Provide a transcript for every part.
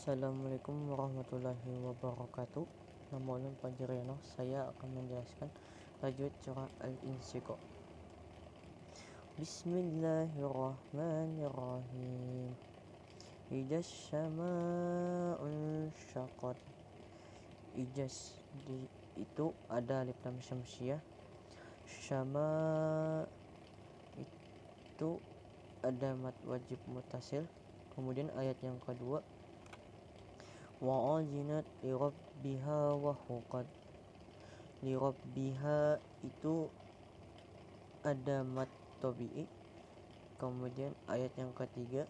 Assalamualaikum warahmatullahi wabarakatuh. Nama ulun Fajriano. Saya akan menjelaskan tajwid surah Al-Insyiqaq. Bismillahirrahmanirrahim. Ijas syama'un syaqat. Ijas itu ada alif lam syamsiah. Syama itu ada mad wajib mutasil. Kemudian ayat yang kedua, wa'azinat li rabbiha wa huqat. Li rabbiha itu ada mad tabi'i. Kemudian ayat yang ketiga,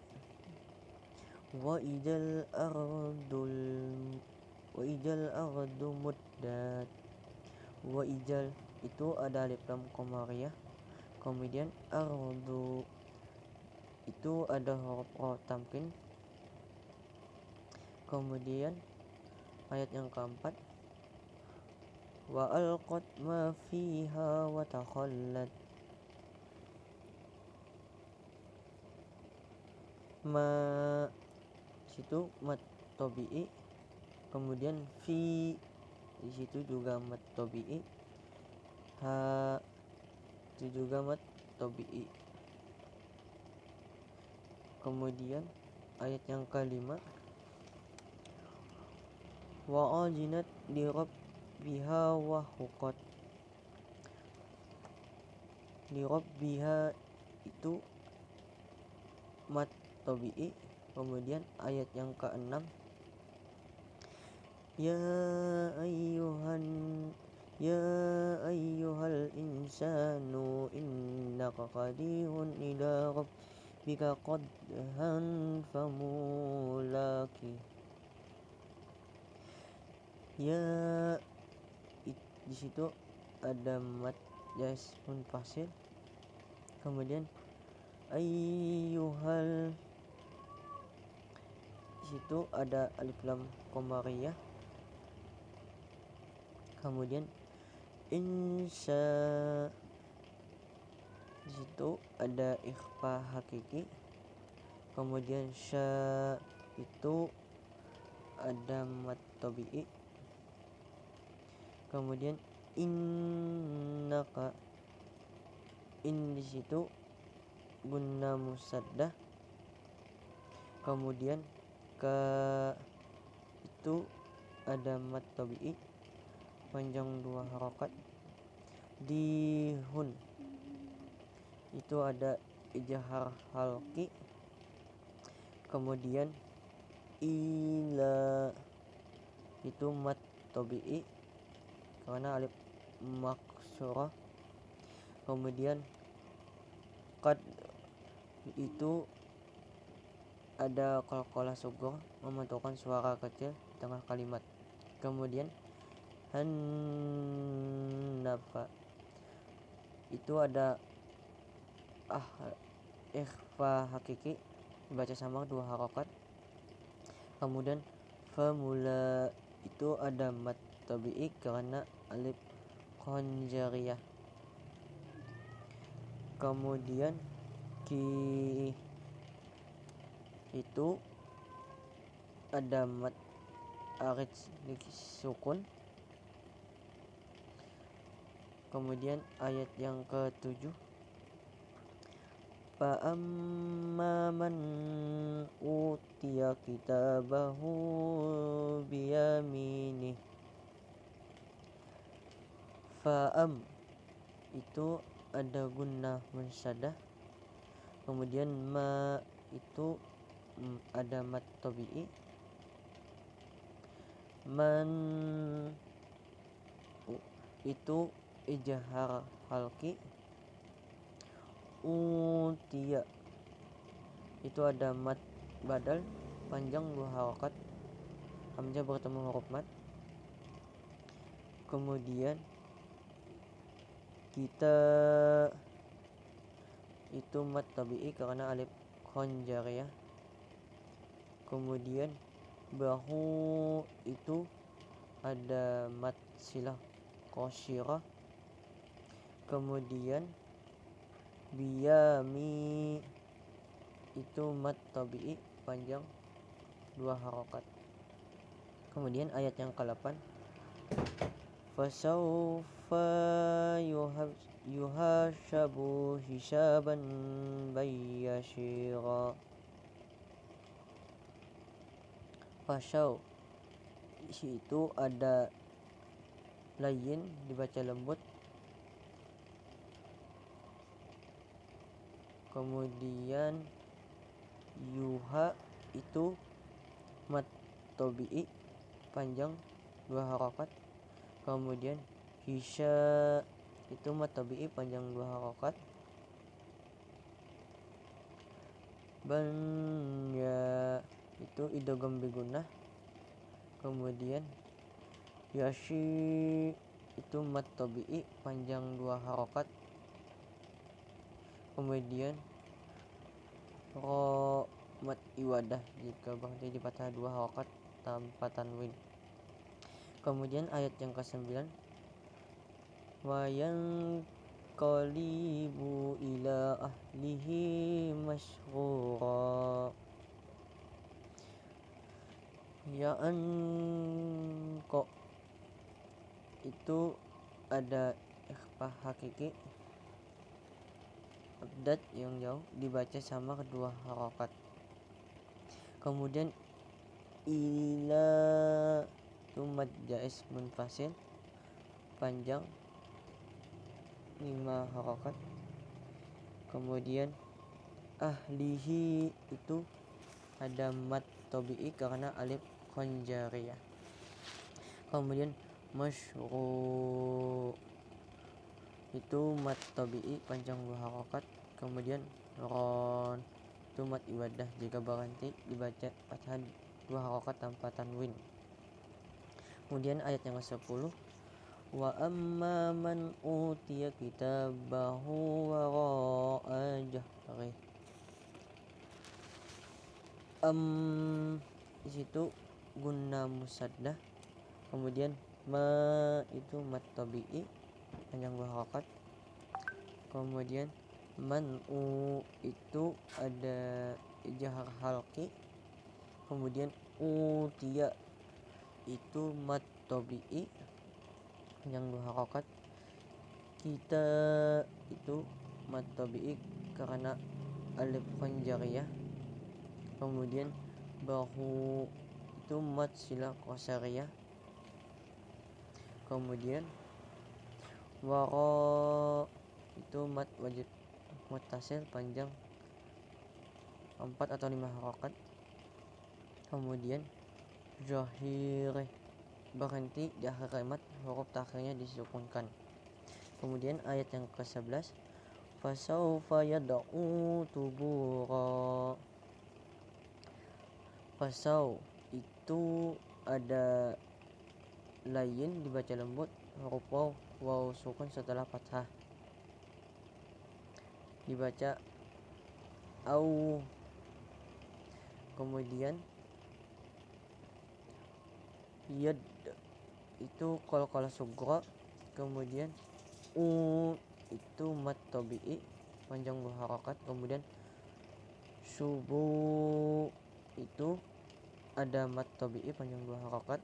wa idal ardu muddat. Wa ijal itu ada alif lam qamariyah. Kemudian ardu itu ada huruf ra tamkin. Kemudian ayat yang keempat, wa alqat ma fiha wa takhallat. Ma situ mad tabi'i. Kemudian fi di situ juga mad tabi'i. Ha itu juga mad tabi'i. Kemudian ayat yang kelima, wa'azinat li rabbiha wa huqat. Li rabbiha itu mad tabi'i. Kemudian ayat yang keenam, ya ayyuhal insanu innaka qadihun ila rabbika qadhan famulaki. Ya di situ ada mad jas munfasil. Kemudian ayyuhal di situ ada alif lam qamariyah. Kemudian insya di situ ada ikhfa hakiki. Kemudian sya itu ada mad tabi'i. Kemudian innaka di situ gunna musaddah. Kemudian ka itu ada mad tabi'i panjang 2 harokat. Di hun itu ada ijhar halqi. Kemudian ila itu mad tabi'i karena alif maksurah. Kemudian qad itu ada qalqalah sughra memantulkan suara kecil di tengah kalimat. Kemudian hannafa itu ada ikhfa hakiki dibaca sama 2 harokat. Kemudian famula itu ada mad tabi'i karena alif khanjariyah. Kemudian ki itu ada mad arid sukun. Kemudian ayat yang ke-7, fa amma man utiya kitabahu biyaminih. Fa'am itu ada gunnah munsadah. Kemudian ma itu ada mad tabi'i. Man itu ijhar halqi. Utiya itu ada mad badal panjang 2 harokat. Hamzah bertemu huruf mad. Kemudian kita itu mad tabi'i karena alif khanjariyah. Kemudian bahu itu ada mad silah qasyirah. Kemudian biyami itu mad tabi'i panjang 2 harokat. Kemudian ayat yang ke-8, fasawfa yuhashabu hisaban bayyashira. Fasaw itu ada layin dibaca lembut, kemudian yuha itu mat tobi'i panjang 2 harokat, kemudian hisya itu mat tobi'i panjang 2 harokat, banya itu idgham bigunah, kemudian yashi itu mat tobi'i panjang 2 harokat, kemudian ro mat iwadah jika berhenti di patah 2 harokat tanpa tanwin. Kemudian ayat yang ke-9, wa yanqalibu ila ahlihi masrura. Ya kok itu ada ikhfa hakiki, abdad yang jauh dibaca sama kedua harokat. Kemudian ila itu mad jaiz munfasil panjang 5 harokat. Kemudian ahlihi itu ada mad tobi'i karena alif konjariyah. Kemudian masyru itu mad tobi'i panjang 2 harokat, kemudian ron itu mad iwadah jika berhenti dibaca patah 2 harokat tanpa tanwin. Kemudian ayat yang ke-10, wa amma man utiya kitabahu wara'a jahri. Di situ guna musaddah, kemudian ma itu mat tabi'i panjang 2 harokat, kemudian man'u itu ada ijhar halqi, kemudian utiya itu mat tabi'i panjang 2 harokat, kita itu mat tabi'i karena alif konjariyah, kemudian bahu itu mat silah qasariyah, kemudian waro itu mat wajib muttasil panjang 4 atau 5 harokat, kemudian zahir berhenti di akhir kalimat, huruf terakhirnya disukunkan. Kemudian ayat yang ke-11, fasawfa yad'u tubura. Fasaw itu ada layin dibaca lembut, huruf waw sukun setelah fathah dibaca au. Kemudian yad itu qalqalah sughra, kemudian itu mat tabi'i panjang 2 harokat, kemudian subuh itu ada mat tabi'i panjang 2 harokat,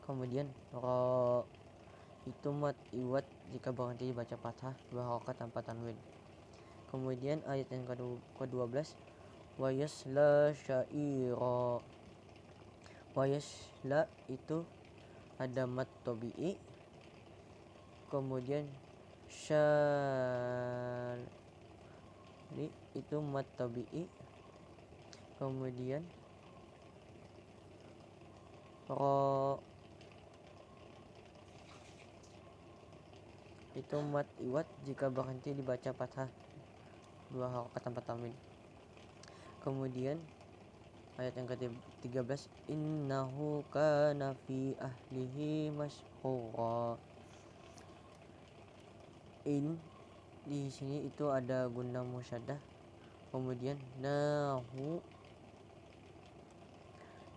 kemudian ra itu mat iwad jika berhenti dibaca fathah 2 harokat tanpa tanwin. Kemudian ayat yang ke-12, wa yasla sya'ira. Wa yasla itu ada mat tabi'i, kemudian syali itu mat tabi'i, kemudian ro itu mat iwad jika berhenti dibaca fathah 2 harokat tanpa tanwin. Kemudian ayat yang ke-13, innahu kana fi ahlihi masrura. In di sini itu ada guna musyaddah, kemudian nahu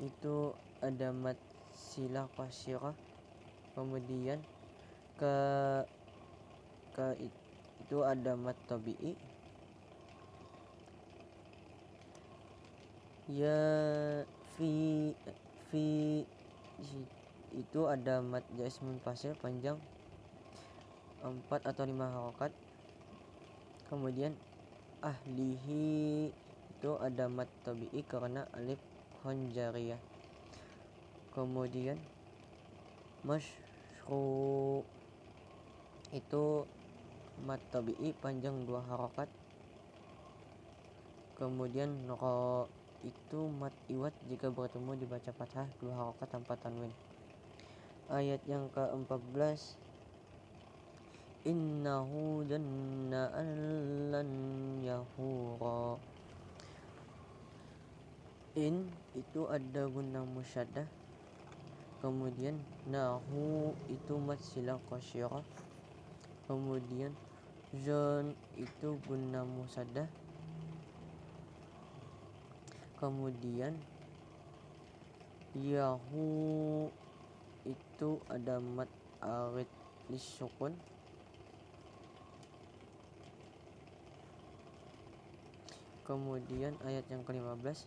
itu ada mat silah qasirah, kemudian ke itu ada mat tabi'i, ya fi itu ada mat jais munfasil panjang 4 atau 5 harokat. Kemudian ahlihi itu ada mat tabi'i karena alif khonjariyah. Kemudian masyru itu mat tabi'i panjang 2 harokat. Kemudian ro itu mat iwat jika bertemu dibaca fathah 2 harokat tanpa tanwin. Ayat yang ke-14, innahu janna an lan yahura. In itu ada guna musyaddah. Kemudian nahu itu mat silah qasyirah. Kemudian zon itu guna musaddah. Kemudian yahu itu ada mat arid lisukun. Kemudian ayat yang ke-15,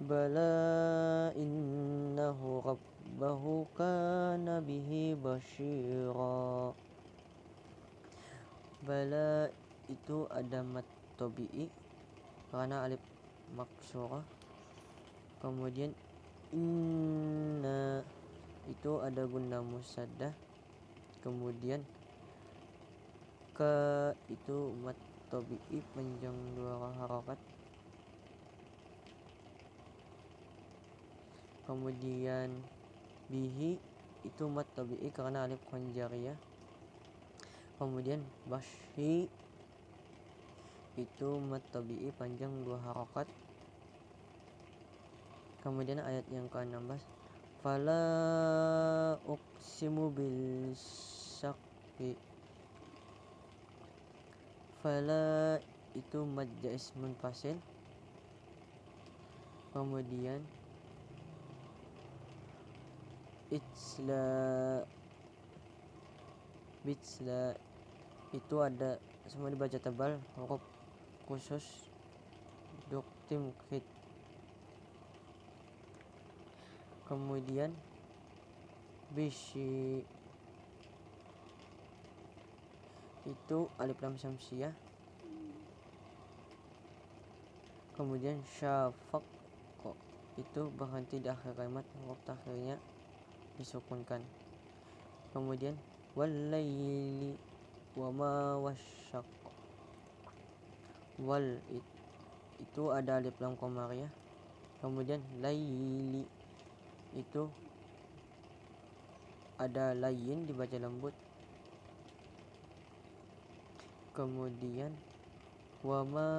bala innahu rabbahu kana bihi basyira. Bala itu ada mat tabi'i karena alif maksurah. Kemudian inna itu ada guna musaddah. Kemudian ka itu mat tabi'i panjang 2 harokat. Kemudian bihi itu mat tabi'i karena alif khonjariyah. Kemudian bashi itu mat tabi'i panjang 2 harokat. Kemudian ayat yang ke-16, fala uqsimu bil syaqqi. Fala itu mad jais munfasil. Kemudian bitsla itu ada semua dibaca tebal, huruf khusus duktim khid. Kemudian bishi itu alif lam syamsiyah. Kemudian syafaq itu berhenti di akhir kalimat, huruf terakhirnya disukunkan. Kemudian walaili wama wasyaq. Wal itu ada alif lam qamariyah. Kemudian laili itu ada layin dibaca lembut. Kemudian wama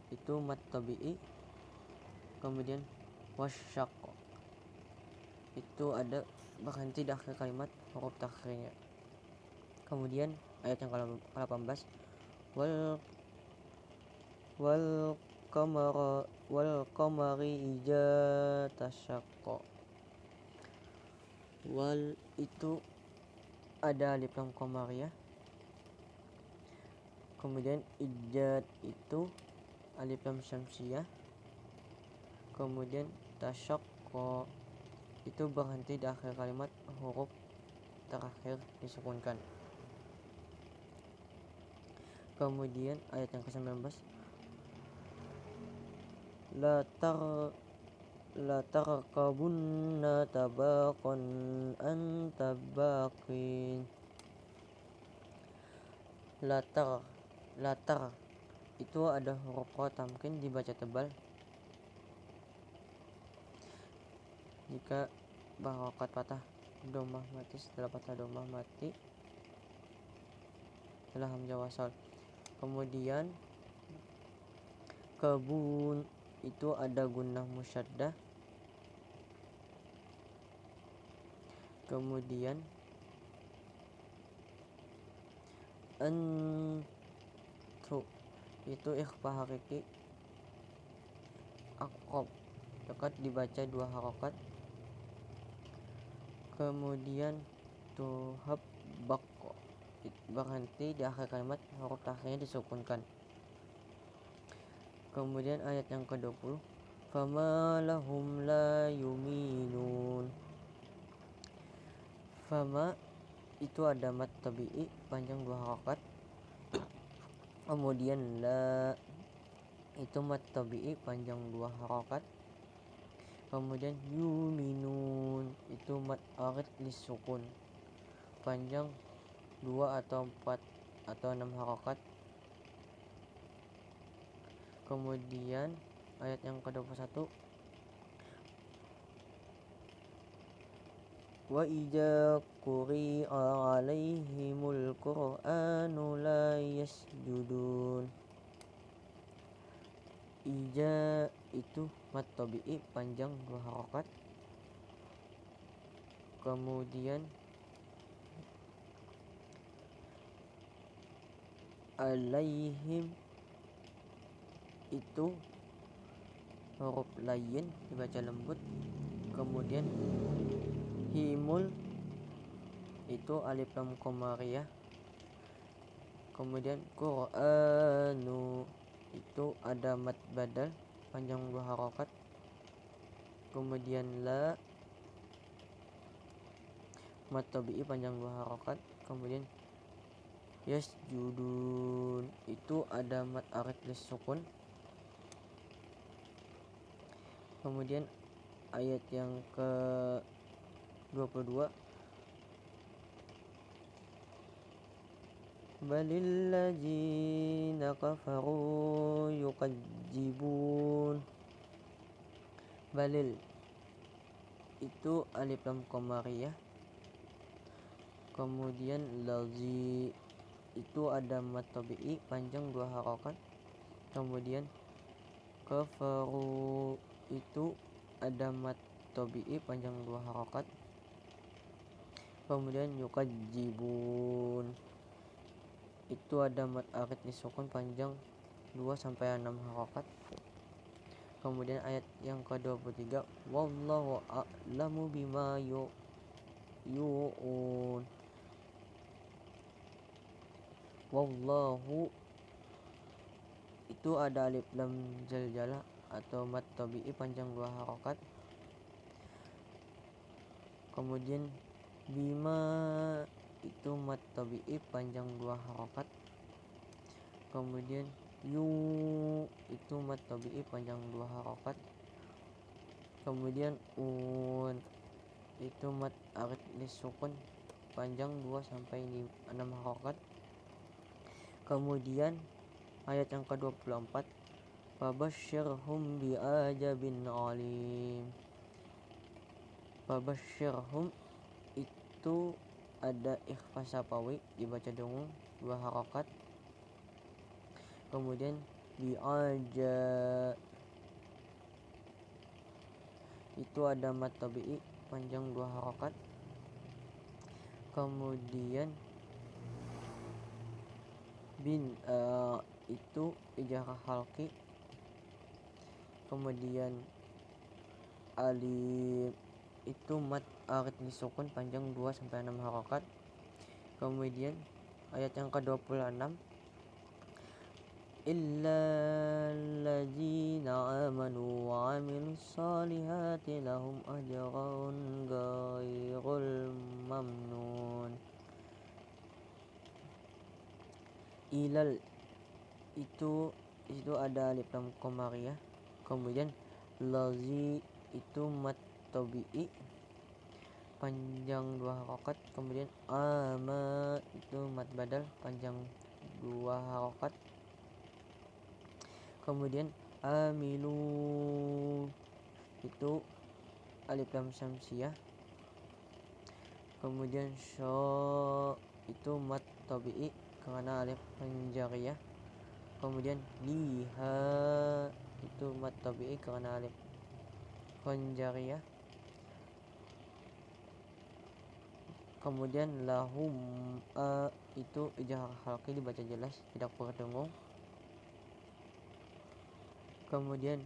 itu mat tabi'i. Kemudian wasyaq itu ada berhenti di akhir kalimat, huruf terakhirnya. Kemudian ayat yang ke-18, wal qamari ija tasyaqqa. Wal itu ada alif lam qamariyah. Kemudian ijad itu alif lam syamsiyah. Kemudian tasyaqqa itu berhenti di akhir kalimat, huruf terakhir disukunkan. Kemudian ayat yang ke-19, la tarkabunna tabaqan an tabaqin. Latar itu ada huruf qa tamkin dibaca tebal. Jika berharokat patah domah mati, setelah patah domah mati setelah hamzah wasal. Kemudian kebun itu ada gunnah musyaddah. Kemudian antu itu ikhfa hakiki. Aqrab dekat dibaca 2 harokat. Kemudian tuhab bak berhenti di akhir kalimat, huruf terakhirnya disukunkan. Kemudian ayat yang ke-20, fama lahum la yuminun. Fama itu ada mat tabi'i panjang 2 harokat. Kemudian la itu mat tabi'i panjang 2 harokat. Kemudian yuminun itu mat arid lisukun panjang 2 atau 4 atau 6 harokat. Kemudian ayat yang ke-21, wa idza quri'a 'alaihimul qur'anu la yasjudun. Ija itu mat tabi'i panjang 2 harokat. Kemudian alaihim itu huruf layin dibaca lembut. Kemudian himul itu alif lam qamariyah. Kemudian qur'anu itu ada mat badal panjang 2 harokat. Kemudian la mat tabi'i panjang 2 harokat. Kemudian yasjudun itu ada mat arid lisukun. Kemudian ayat yang ke-22, balil ladzina kafaru yukadzibun. Balil itu alif lam qamariyah. Kemudian lazi itu ada mat tabi'i panjang 2 harokat. Kemudian kafaru itu ada mat tabi'i panjang 2 harokat. Kemudian yukadzibun itu ada mat arid lisukun panjang 2 sampai 6 harokat. Kemudian ayat yang ke-23, wallahu a'lamu bima yu'un. Wallahu itu ada alif lam jaljalah atau mat tabi'i panjang 2 harokat. Kemudian bima itu mat tabi'i panjang 2 harokat. Kemudian yu itu mat tabi'i panjang 2 harokat. Kemudian un itu mat arid lisukun panjang 2 sampai 6 harokat. Kemudian ayat yang ke-24, fabasyirhum bi'ajabin alim. Fabasyirhum itu ada ikhfa sapawi dibaca dengung 2 harokat. Kemudian bi'aja itu ada mat tabi'i panjang 2 harokat. Kemudian bin itu ijarah halqi. Kemudian alif itu mat arid lisukun panjang 2 sampai 6 harokat. Kemudian ayat yang ke-26, illal ladzina amanu wa 'amilus solihati lahum ajrun ghairul mamnun. Ilal itu ada alif lam qamariyah. Kemudian lazi itu mat tabi'i panjang 2 harokat. Kemudian ama itu mat badal panjang 2 harokat. Kemudian amilu itu alif lam syamsiyah. Kemudian sya itu mat tabi'i karena alif panjariyah. Kemudian liha itu mat tabi'i karena alif panjariyah. Kemudian lahum itu ijarah halqi dibaca jelas tidak berdengung. Kemudian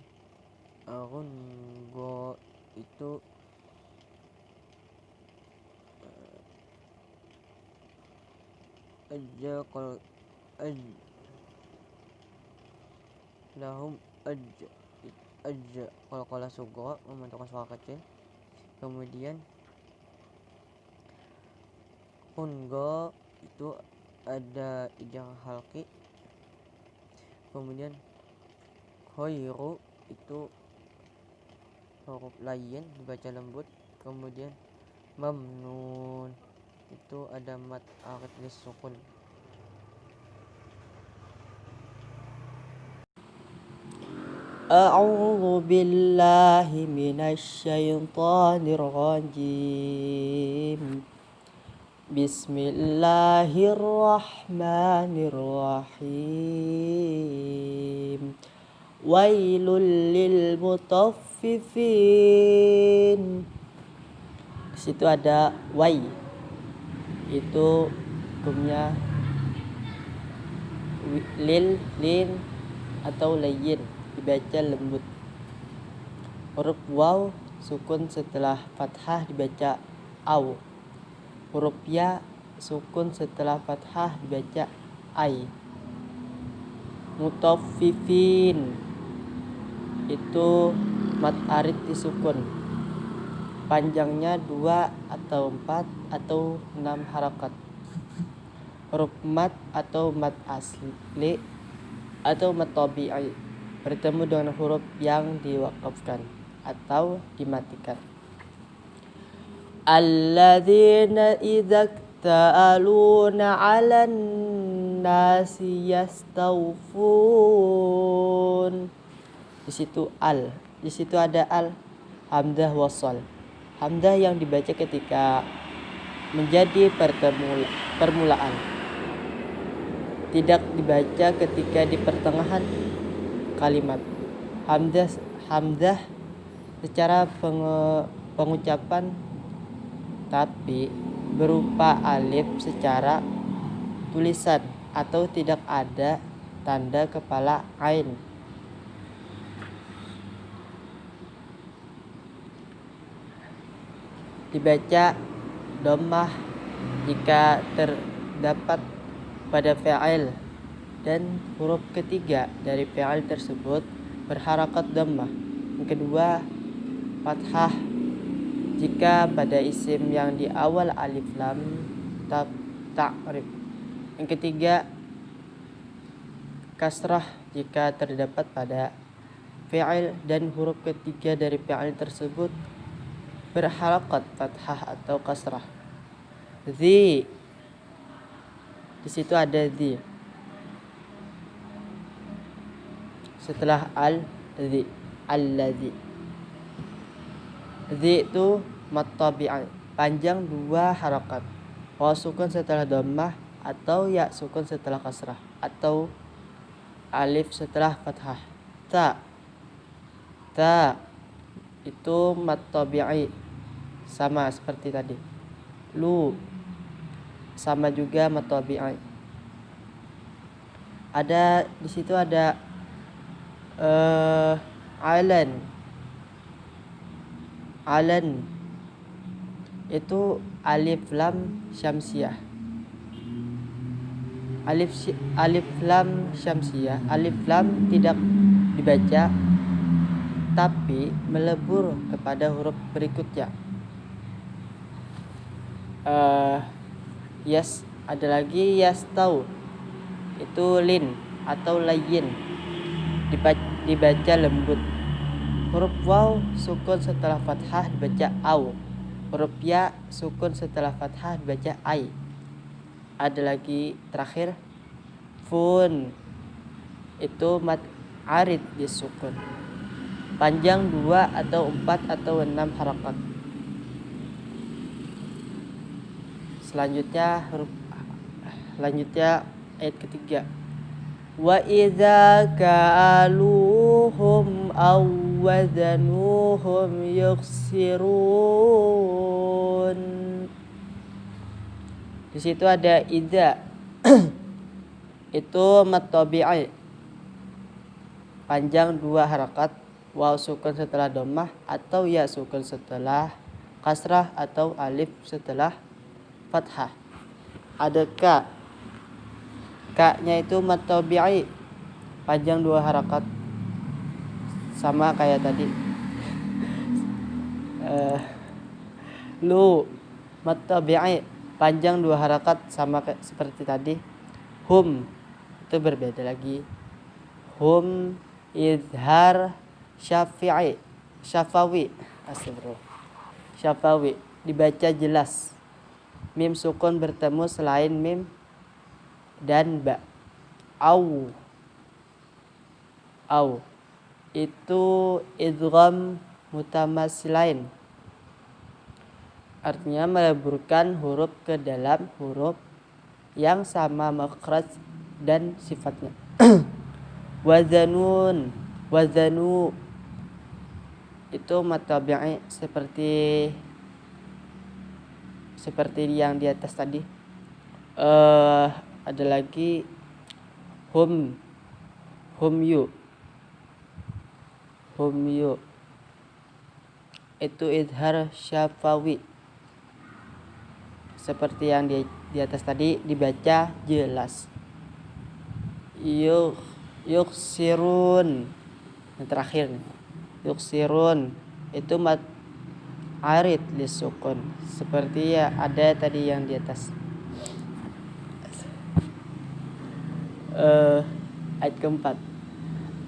go itu lahum qalqalah sughra membentukkan suara kecil. Kemudian unga itu ada ijazah halqi. Kemudian khairu itu huruf layin dibaca lembut. Kemudian mamnun itu ada mad arid sukun. A'udzu billahi minasyaitonir rajim. Bismillahirrahmanirrahim. Wailul lil mutaffifin. Di situ ada wai. Itu hukumnya lin atau layyin, dibaca lembut. Huruf waw sukun setelah fathah dibaca au. Huruf ya sukun setelah fathah dibaca ai. Mutaffifin itu mad arid disukun. Panjangnya 2 atau 4 atau 6 harakat. Huruf mad atau mad asli atau mad tabi'i bertemu dengan huruf yang diwakafkan atau dimatikan. Alladzina idza ta'aluna 'alan nasi yastawfun. Di situ ada al, hamzah wasal. Hamzah yang dibaca ketika menjadi permulaan. Tidak dibaca ketika di pertengahan kalimat. Hamzah secara pengucapan tapi berupa alif secara tulisan atau tidak ada tanda kepala ain. Dibaca dhammah jika terdapat pada fa'il dan huruf ketiga dari fa'il tersebut berharakat dhammah. Yang kedua, fathah jika pada isim yang di awal alif lam ta'rif. Yang ketiga, kasrah jika terdapat pada fa'il dan huruf ketiga dari fa'il tersebut berharakat fathah atau kasrah. Di situ ada di setelah al-zi, allazi. Zi itu mad tabi'i, panjang 2 harakat. Waw sukun setelah dhammah atau ya sukun setelah kasrah atau alif setelah fathah. Ta itu mad tabi'i sama seperti tadi. Lu sama juga mad tabi'i. Ada di situ ada alan itu alif lam syamsiah. Alif lam syamsiah, alif lam tidak dibaca tapi melebur kepada huruf berikutnya. Ada lagi yastau itu lin atau layyin, dibaca lembut. Huruf waw sukun setelah fathah dibaca au. Huruf ya sukun setelah fathah dibaca ai. Ada lagi terakhir fun itu mad arid disukun. Panjang 2 atau 4 atau 6 harakat. Selanjutnya ayat ketiga. Wa idza ka'aluhum aw wazanuhum yukhsirun. Di situ ada idza itu mad tabi'i, panjang 2 harakat. Waw sukun setelah dhammah atau ya sukun setelah kasrah atau alif setelah fathah. Ada ka-nya itu mad tabi'i, panjang 2 harakat. sama kayak tadi. Lu mat tabi'i panjang 2 harakat sama seperti tadi. Hum itu berbeda lagi. Hum izhar syafawi astagfirullah. Syafawi dibaca jelas. Mim sukun bertemu selain mim dan ba. Au itu idgham mutamatsilain, artinya meleburkan huruf ke dalam huruf yang sama makhraj dan sifatnya. Wazanu itu mat tabi'i seperti yang di atas tadi. Ada lagi hum yu itu idhar syafawi seperti yang di atas tadi, dibaca jelas. Yuksirun yang terakhir nih. Yuksirun itu mat arid lisukun seperti ya ada tadi yang di atas. Ayat keempat.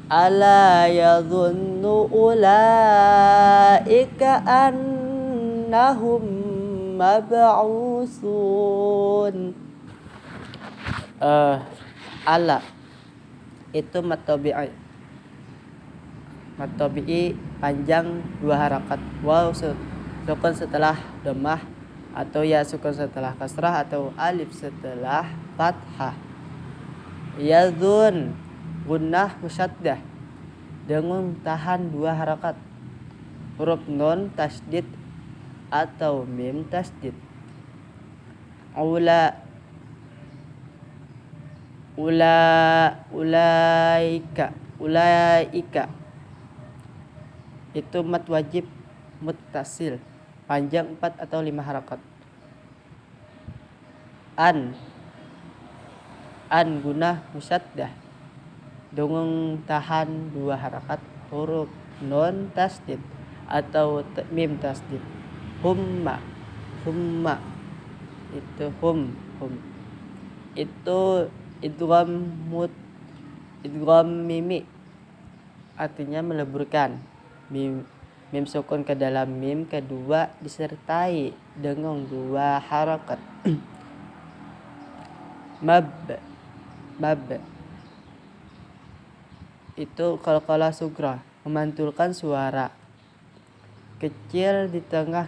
Ala yadhunnu ulaika annahum mab'usun. Ala itu mat tabi'i panjang 2 harakat. Waw sukun setelah dhammah atau ya sukun setelah kasrah atau alif setelah fathah. Yadhun gunnah musyaddah dengan tahan 2 harakat. Huruf nun tasdid atau mim tasdid. Ulaika itu mat wajib muttasil panjang 4 atau 5 harakat. An gunnah musyaddah dengan tahan 2 harakat. Huruf nun tasdid atau mim tasdid. Humma itu hum itu idgham mimi, artinya meleburkan mim sukun ke dalam mim kedua disertai dengan 2 harakat. Mab itu qalqalah sugra, memantulkan suara kecil di tengah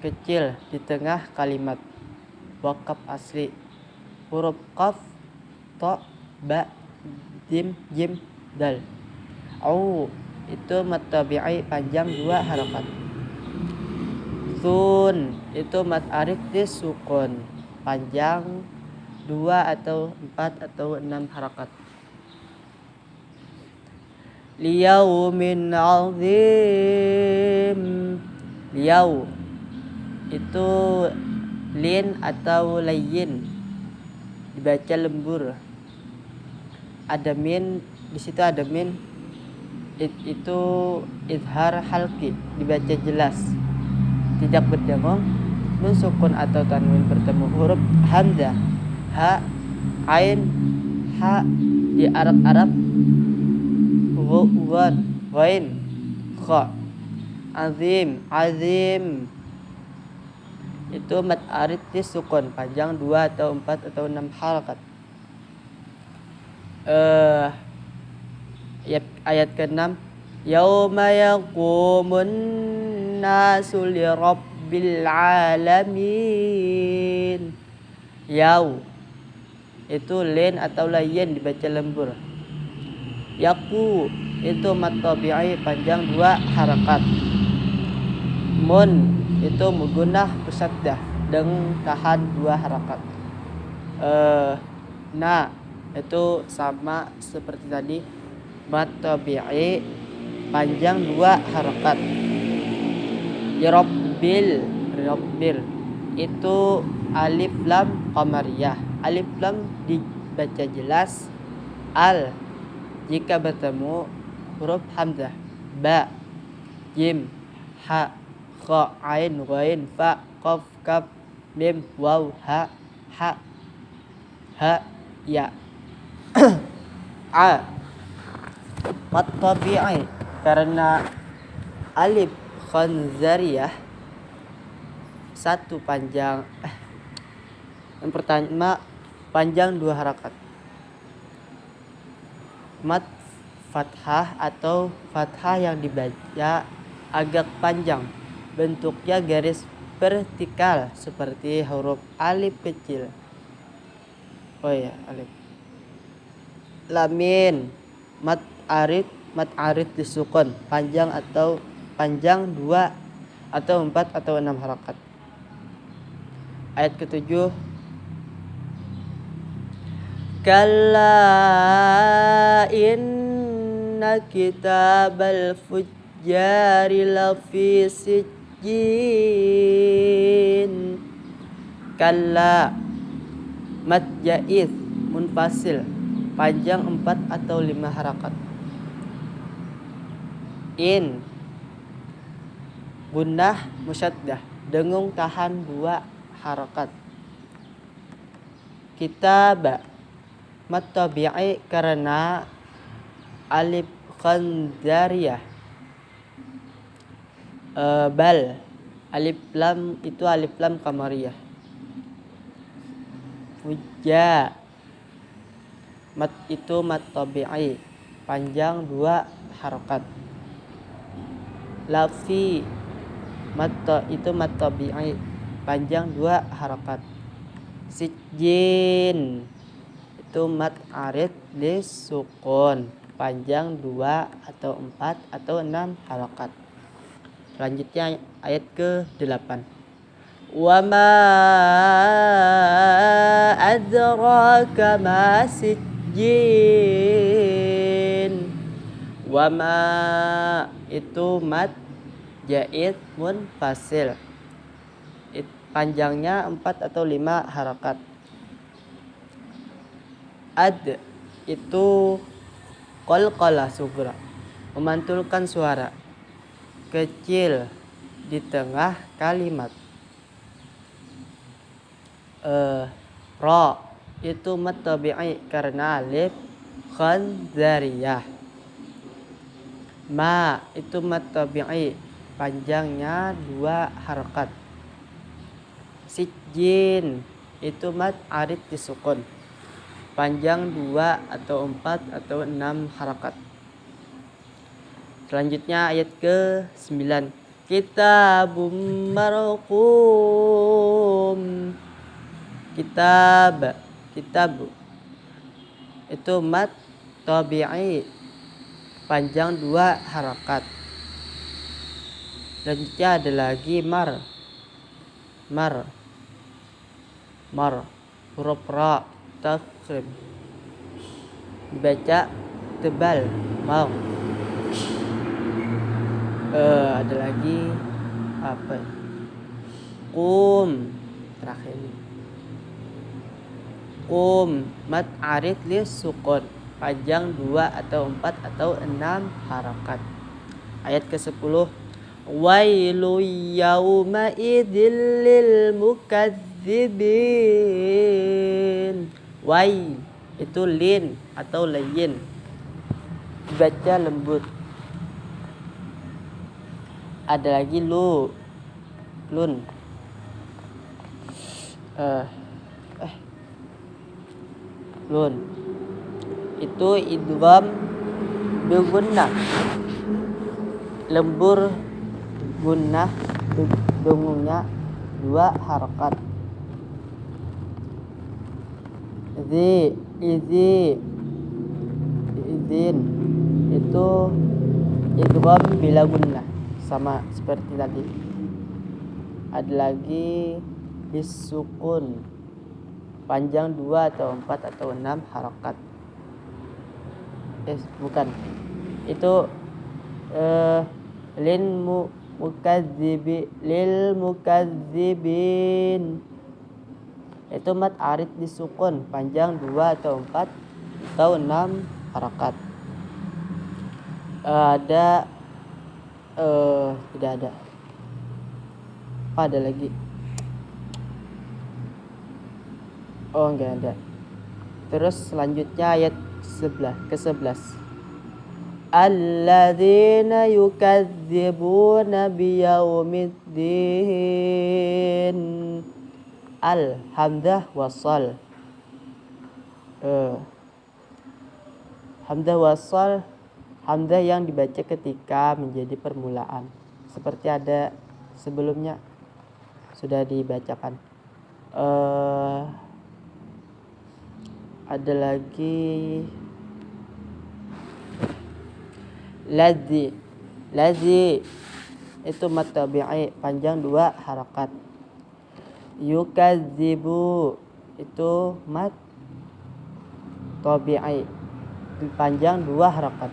kecil di tengah kalimat. Wakaf asli huruf qaf, ta, ba, jim, dal. Au itu mat tabi'i panjang 2 harakat. Sun itu mat arid disukun panjang 2 atau 4 atau 6 harakat. Liyaumin azim. Liyau itu lin atau layyin, dibaca lembur. Ada min di situ, ada min itu idhar halqi, dibaca jelas, tidak berdengung. Nun sukun atau tanwin bertemu huruf hamzah, ha, ain, ha di Arab ghain, kha. Azim itu mat arid disukun panjang 2 atau 4 atau 6 harakat. Ayat ke-6. Yauma yaqumun nasu li rabbil alamin. Yau itu lin atau layyin, dibaca lembur. Yaku itu mat tabi'i panjang 2 harakat. Mun itu menggunakan musyaddah dengan tahan 2 harakat. Na itu sama seperti tadi, mat tabi'i panjang 2 harakat. Rabbil itu alif lam qamariyah. Alif lam dibaca jelas, Al jika bertemu huruf hamzah, ba, jim, ha, kha, ain, ghain, fa, qaf, kaf, mim, waw, ha, ya. A mat tabi'i karena alif khanzariyah satu panjang yang pertama panjang 2 harakat. Mat fathah atau fathah yang dibaca agak panjang, bentuknya garis vertikal seperti huruf alif kecil. Oh ya, alif. Lamin mat arid disukun panjang 2 atau 4 atau 6 harakat. Ayat ke-7 Kalla inna kitabal fujjari lafi sijjin. Kalla mad jaiz munfasil panjang 4 atau 5 harakat. In gunnah musyaddah dengung tahan 2 harakat. Kitab mat tabi'i karena alif khanzariyah. Bal alif lam itu alif lam qamariyah. Fuja mat itu mat tabi'i panjang 2 harakat. Lafi mat itu mat tabi'i panjang 2 harakat. Sijjin itu mat arid disukun panjang 2 atau 4 atau 6 harakat. Selanjutnya ayat ke-8. Wa ma adraka ma sijjin. Wa ma itu mat jaiz munfasil panjangnya 4 atau 5 harakat. Ad itu qalqalah sugra memantulkan suara kecil di tengah kalimat. Ra itu mat tabi'i karena alif khanzariyah. Ma itu mat tabi'i panjangnya 2 harakat. Sijjin itu mat arid disukun panjang 2 atau 4 atau 6 harakat. Selanjutnya ayat ke-9. Kitabum marqum. Kitab itu mat tabi'i panjang 2 harakat. Selanjutnya ada lagi mar huruf ra tafkhim dibaca tebal mau. Ada lagi apa ya? Qum terakhir ini. Qum mat arid lis sukun panjang 2 atau 4 atau 6 harakat. Ayat ke-10. Wailu yauma idzil lil mukadzibin. Wai itu lin atau layin dibaca lembut. Ada lagi lun lun itu idgham gunnah lembur gunnah dengungnya 2 harakat. Izin itu idgham bila gunnah sama seperti tadi. Ada lagi disukun panjang 2 atau 4 atau 6 harakat. Bukan. Itu lil mukazzibin itu mat arid disukun panjang 2 atau 4 atau 6 harakat. Ada tidak ada. Apa ada lagi? Oh, enggak ada. Terus selanjutnya ayat ke-11. Alladzina yukadzibuna biyaumiddin. Hamzah wasal. Hamzah wasal, hamzah yang dibaca ketika menjadi permulaan. Seperti ada sebelumnya sudah dibacakan. Ada lagi lazi itu mad tabi'i panjang 2 harakat. Yukadzibu itu mad tabi'i panjang 2 harakat.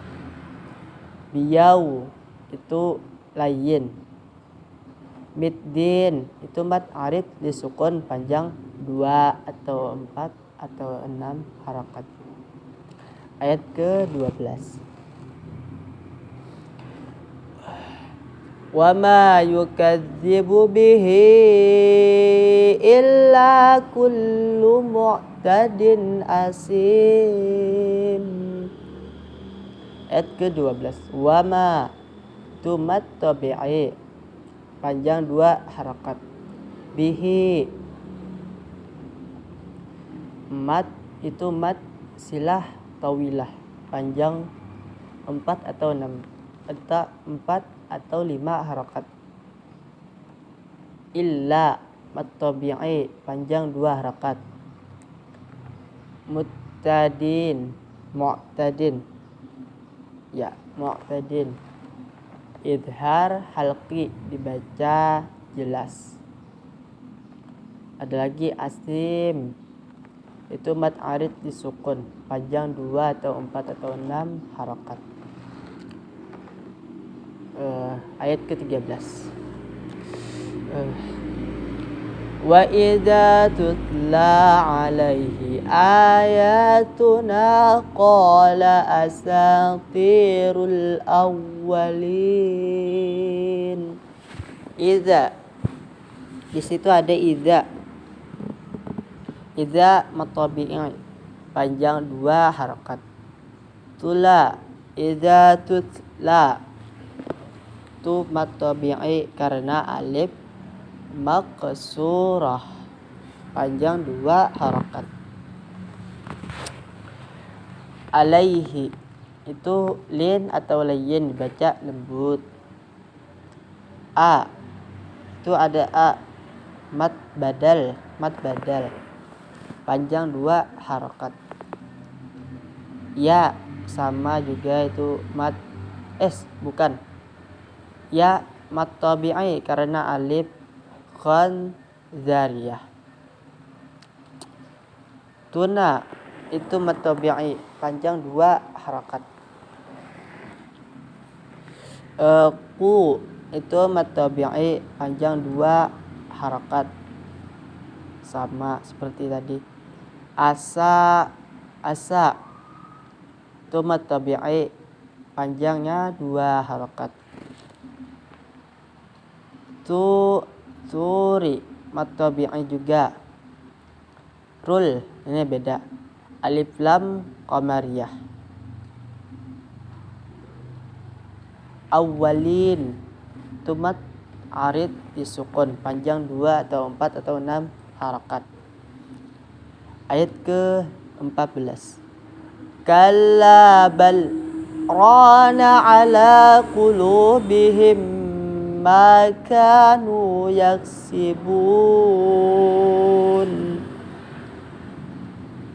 Biyau itu layin. Middin itu mad arid disukun panjang 2 atau 4 atau 6 harakat. Ayat ke-12. Wa ma yukadzibu bihi illa kullu mu'tadin asim. Ayat ke-12. Wa ma itu mad tabi'i panjang 2 harakat. Bihi mad itu mad silah tawilah panjang 4 atau 6 atau 4 atau 5 harakat. Illa mad tabi'i panjang 2 harakat. Mu'tadin ya, mu'tadin idhar halqi dibaca jelas. Ada lagi asim itu mad arid disukun panjang 2 atau 4 atau 6 harakat. Ayat ke-13. Wa idza tutla alaihi ayatuna qala asatirul awwalin. Idza di situ ada idza mad tabi'i panjang 2 harakat. Tula idza tutla itu mad tabi'i karena alif maqsurah panjang 2 harakat. Alaihi itu lin atau layin dibaca lembut. A itu ada a mad badal panjang 2 harakat. Ya sama juga itu mad bukan. Ya mad tabi'i karena alif khan zariyah. Tuna itu mad tabi'i panjang 2 harakat. Ku itu mad tabi'i panjang 2 harakat. Sama seperti tadi. Asa itu mad tabi'i panjangnya 2 harakat. Turi mad tabi'i juga. Rul ini beda. Alif lam qamariyah. Awwalin itu mad arid disukun panjang 2 atau 4 atau 6 harakat. Ayat ke-14. Kalla bal rana ala qulubihim ma kanu yaksibun.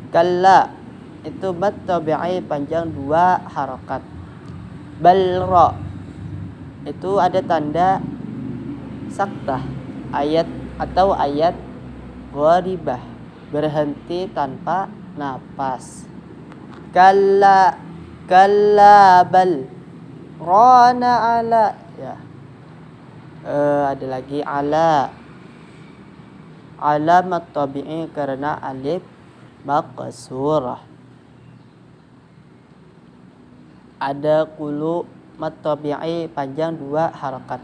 Kalla itu mad tabi'i panjang 2 harakat. Balra itu ada tanda saktah ayat atau ayat gharibah berhenti tanpa napas. Kalla bal rana ala ya. Ada lagi alamat tabi'i karena alif maqsurah. Ada kulu mat tabi'i panjang 2 harakat.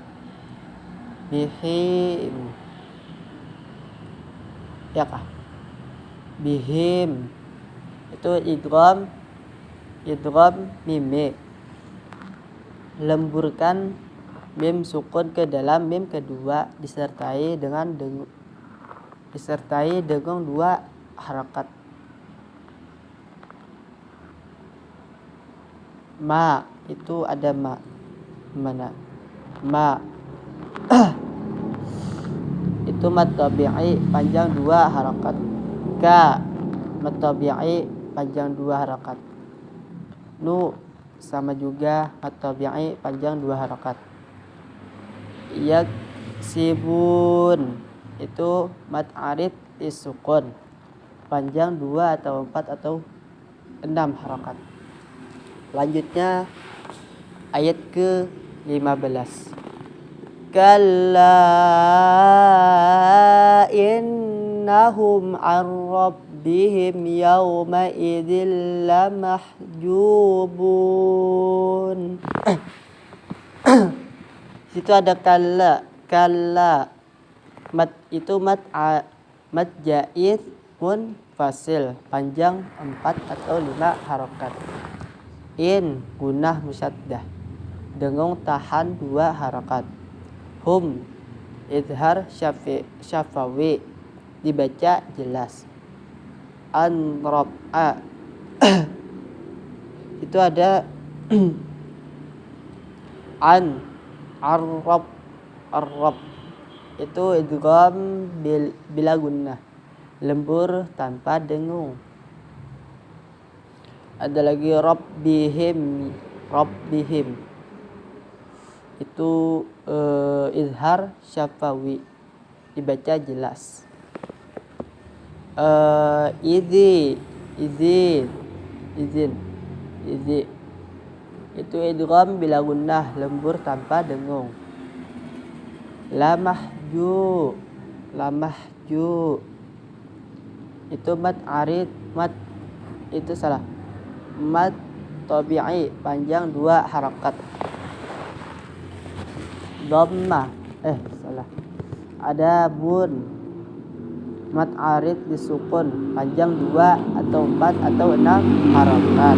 Bihim. Ya kah? Bihim. Itu idgham mim. Lemburkan mim sukun ke dalam mim kedua disertai dengung 2 harakat. Ma itu ada ma. Mana? Ma. Itu mat tabi'i panjang 2 harakat. Ka mat tabi'i panjang 2 harakat. Nu sama juga mat tabi'i panjang 2 harakat. Yaksibun itu mat arid isukun panjang 2 atau 4 atau 6 harakat. Lanjutnya ayat ke-15. Kalla innahum an rabbihim yawma idzil lamahjubun. Situ ada kalla mat itu mat jaiz munfasil panjang 4 atau 5 harakat. In gunah musyaddah dengung tahan 2 harakat. Hum izhar syafawi dibaca jelas. An rab'a itu ada an arrab itu idgham bila gunnah lembur tanpa dengung. Ada lagi rabbihim itu izhar syafawi dibaca jelas. Izin itu idgham bila gunnah lembur tanpa dengung. Lamahju itu mat arid itu salah mat tabi'i panjang 2 harakat. Dhammah salah ada bun mat arid disukun panjang 2 atau 4 atau 6 harakat.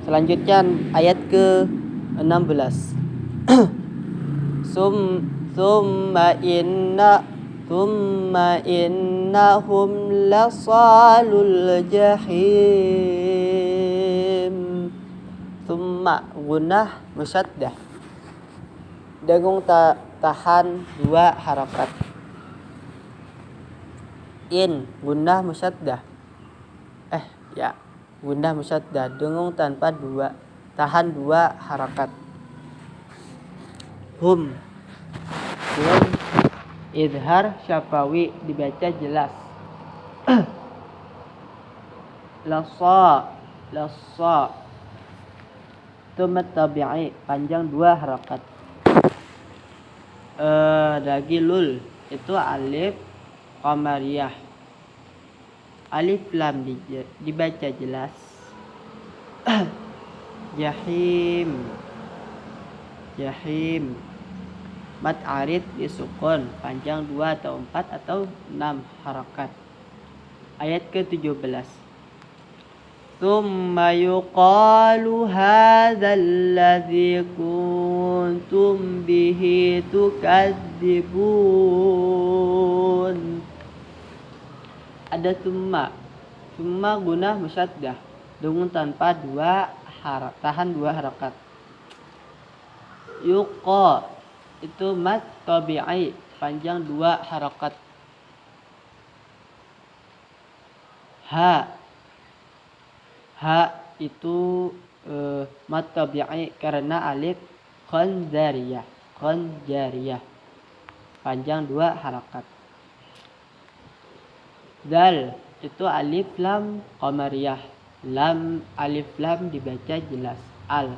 Selanjutnya ayat ke-16. Thumma innahum lasalul jahim. Thumma gunah musyaddah dengung tahan 2 harakat. In gunah musyaddah gunah musyaddah dengung tanpa 2 tahan 2 harakat. Hum izhar syafawi dibaca jelas. Lasa itu mat tabi'i panjang 2 harakat. Lagi lul itu alif qamariyah alif lam dibaca jelas. Jahim mat arid disukun panjang 2 atau 4 atau 6 harakat. Ayat ke-17. Tsumma yuqalu hadzal ladzi kuntum bihi tukadzibun. Ada tsumma gunah musyaddah dengung tanpa tahan 2 harakat. Yuqa itu mat tabi'i panjang 2 harakat. Ha itu mat tabi'i karena alif khanjariyah panjang 2 harakat. Dal itu alif lam qamariyah alif lam dibaca jelas. Al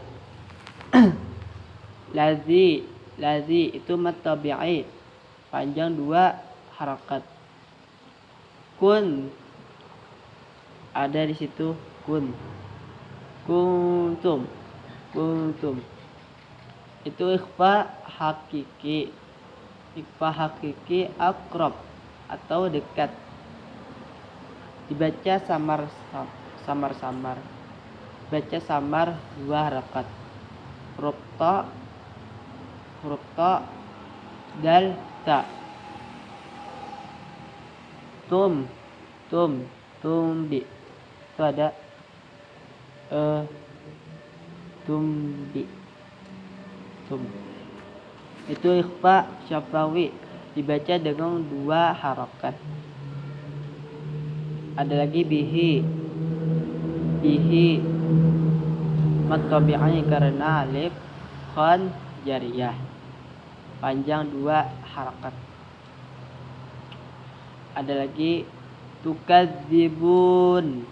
lazi itu mat tabi'i panjang 2 harakat. Kun ada di situ kun kuntum, kuntum. Itu ikhfa hakiki. Ikhfa hakiki akrab atau dekat. Dibaca samar-samar. Baca samar 2 harakat. Huruf ta, dal, ta. Tumbi. Itu ada tumbi. Itu ikhfa syafawi, dibaca dengan 2 harakat. Ada lagi bihi mat tabi'i karena alif khan jariyah, panjang 2 harakat. Ada lagi tukadzibun,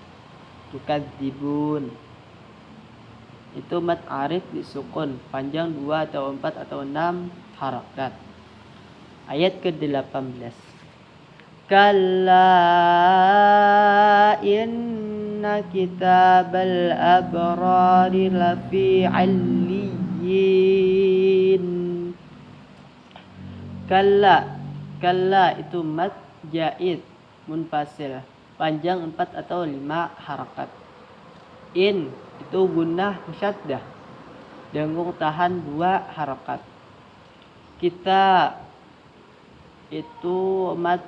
itu mat arif disukun, panjang 2 atau 4 atau 6 harakat. Ayat ke-18. Kalla inna kitabal abrari lafi alliyin. Kalla itu mat jaid munfasil, panjang 4 atau 5 harakat. In itu gunnah musyaddah, dengung tahan 2 harakat. Kita itu mat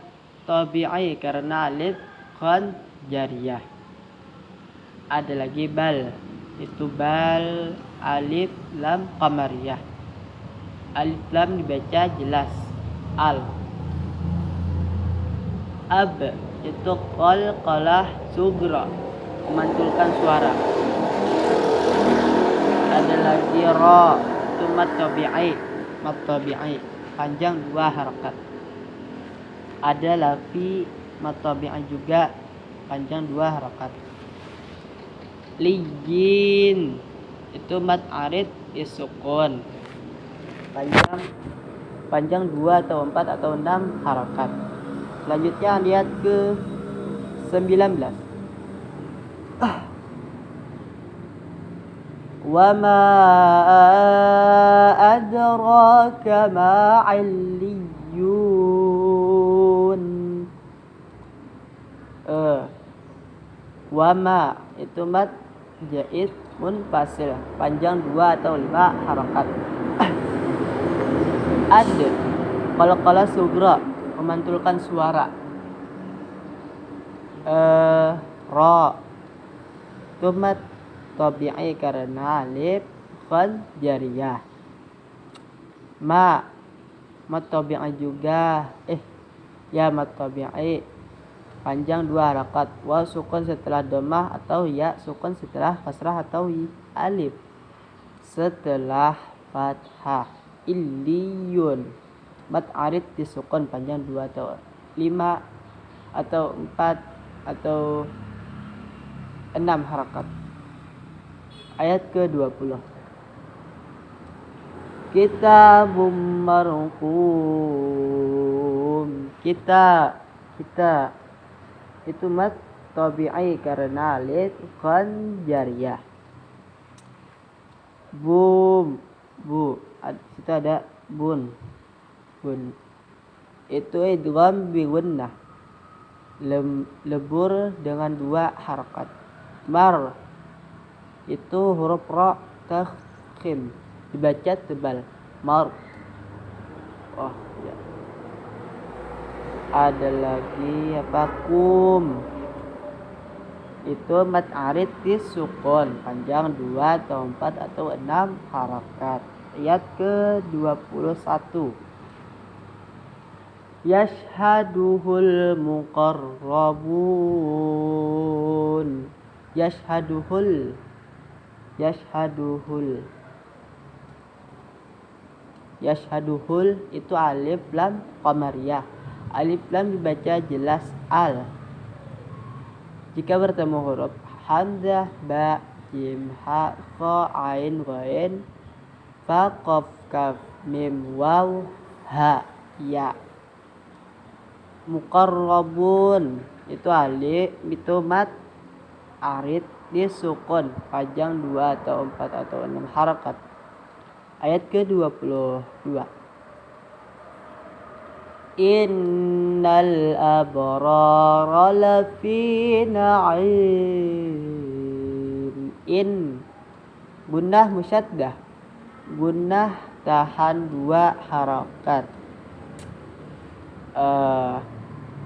tabi'i karena alif khan jariyah. Ada lagi bal, itu bal alif lam qamariyah. Alif lam dibaca jelas al. Ab itu qalqalah sugra, memantulkan suara. Ada lagi ra, itu mat tabi'i, panjang 2 harakat. Ada lafi mat tabi'i juga, panjang 2 harakat. Lijin itu mat arid isukun, panjang 2 atau 4 atau 6 harakat. Selanjutnya lihat ke 19. Wa ma adraka ma 'illiyun. Wa ma itu mat jaid munfasil, panjang 2 atau 5 harakat. Ad qalqalah sugra, memantulkan suara. Ra itu mat tabi'i karena alif khan jariyah. Mat tabi'i juga, mat tabi'i, panjang 2 harakat. Wa sukun setelah dhammah atau ya sukun setelah kasrah atau alif setelah fathah. Illiyun mat arid disukun, panjang 2 atau 5 atau 4 atau 6 harakat. Ayat ke-20. Kitabum marqum. Kita itu mat tabi'i karena alif khan jariyah. Bu itu ada bun. Itu idgham bi gunnah, lebur dengan 2 harakat. Mar itu huruf ra takhim, dibaca tebal, mar. Ada lagi kum, itu mat arid disukun, panjang 2 atau 4 atau 6 harakat. Ayat ke-21. Yashhaduhul muqarrabun. Yashhaduhul itu alif lam qamariyah. Alif lam dibaca jelas al. Jika bertemu huruf hamzah, ba, jim, ha, kha, ain, ghain, fa, qaf, kaf, mim, waw, ha, ya. Muqarrabun itu alif itu mat arid disukun panjang 2 atau 4 atau 6 harakat. Ayat ke-22. Innal abrara lafi na'im. In gunnah musyaddah, gunnah tahan 2 harakat.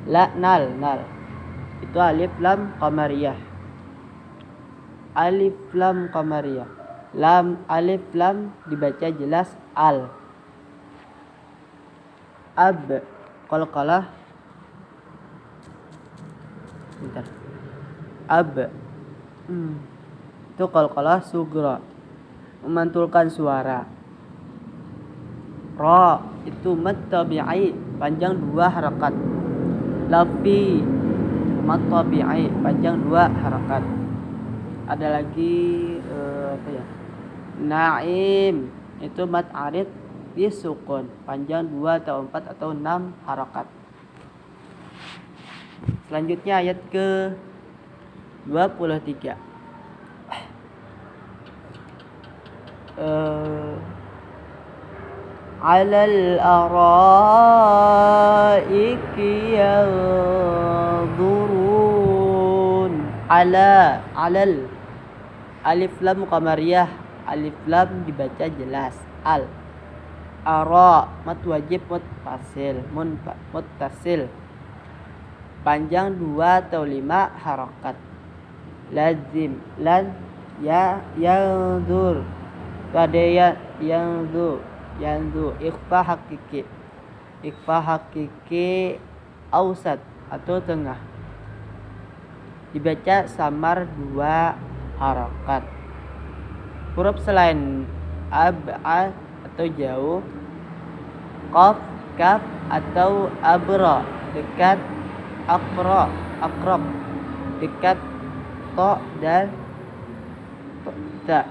La nal itu alif lam qamariyah, alif lam qamariyah. Lam alif lam dibaca jelas al. Ab qalqalah bentar. Ab itu qalqalah sugra, memantulkan suara. Ra itu mad tabi'i panjang 2 harakat. Lafi mad tabi'i panjang 2 harakat. Ada lagi apa ya? Naim itu mad arid disukun panjang 2 atau 4 atau 6 harakat. Selanjutnya ayat ke 23. Alal araiki yanzurun. Alal alif lam qamariyah, alif lam dibaca jelas al. Ara mat wajib muttasil panjang 2 atau 5 harakat. Lazim lan ya yanzur pada yanzur ikhfa hakiki ausat atau tengah, dibaca samar 2 harakat. Huruf selain ab'ad atau jauh, qaf, kaf atau abra dekat, akrab dekat, to dan ta.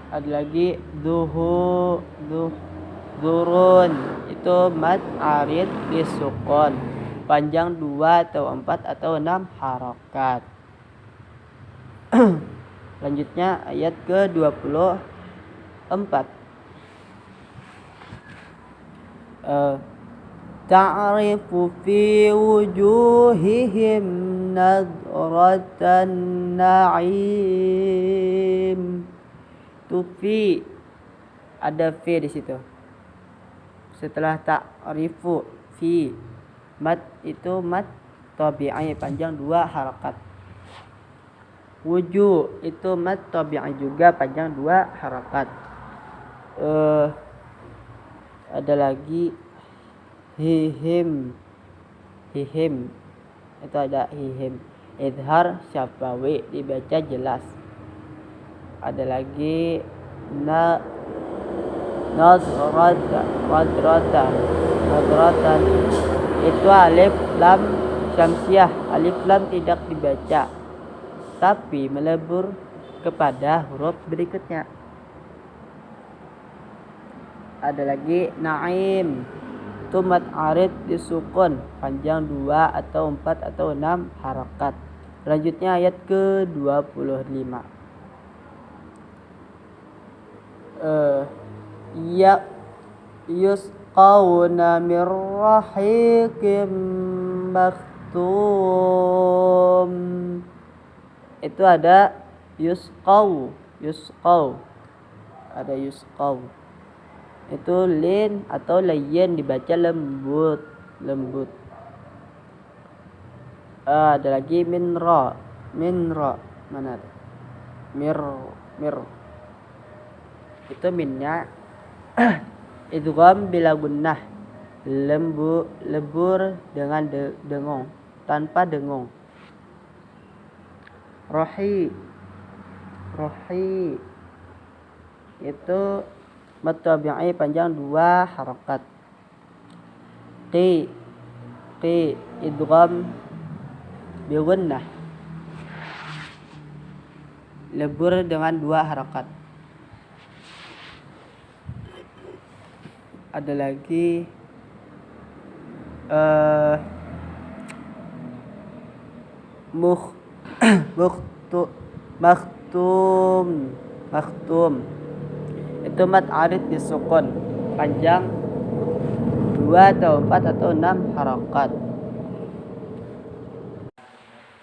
Ada lagi durun itu mad arid disukun panjang 2 atau 4 atau 6 harakat. Selanjutnya ayat ke-24. Ta'rifu fi wujuhihim nadratan na'im. Tufi ada fi di situ. Setelah ta'rifu fi mad itu mad tabi'i panjang 2 harakat. Wujuh itu mad tabi'i juga panjang 2 harakat. Ada lagi hihim itu ada hihim idhar syafawi dibaca jelas. Ada lagi nadratan itu alif lam syamsiah, alif lam tidak dibaca tapi melebur kepada huruf berikutnya. Ada lagi naim itu mad arid disukun panjang 2 atau 4 atau 6 harakat. Selanjutnya ayat ke-25. Ya yusqawna min rahiqim maktum. Itu ada yusqaw, ada yusqaw. Itu lin atau layyin dibaca lembut. Ada lagi minra mana ada? Mir itu minnya idgham bila gunnah, lebur dengan dengung tanpa dengung. Rohi itu mad tabi'i panjang 2 harakat. Qi idgham bi gunnah, lebur dengan 2 harakat. Ada lagi mukh mukhtu maktum maktum. Itu mat arid disukun, panjang 2 atau 4 atau 6 harokat.